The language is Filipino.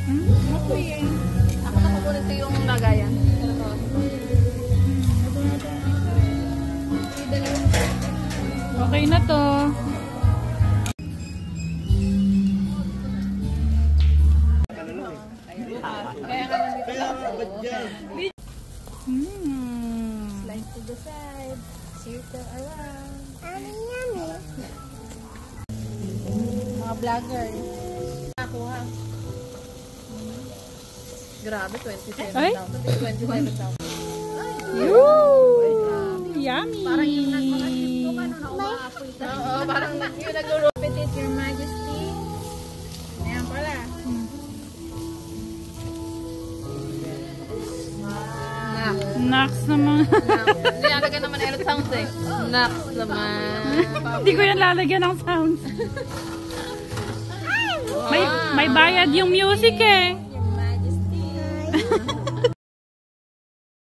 Okay. Ako kukunin ko yung lagayan. Okay na to. Slide to the side. Circle around. Mga vlogger. Ako ha. Grabe, 27,000. Ay? 27,000. Yummy! Parang yung nag-mga-ship ko ka na umaapoy ka. Oo, parang yung nag-repeat Your Majesty. Ayan pala. Nax naman. Nilalagyan naman ng sounds eh. Nax naman. Hindi ko yan lalagyan ng sounds. May bayad yung music eh. Your Majesty.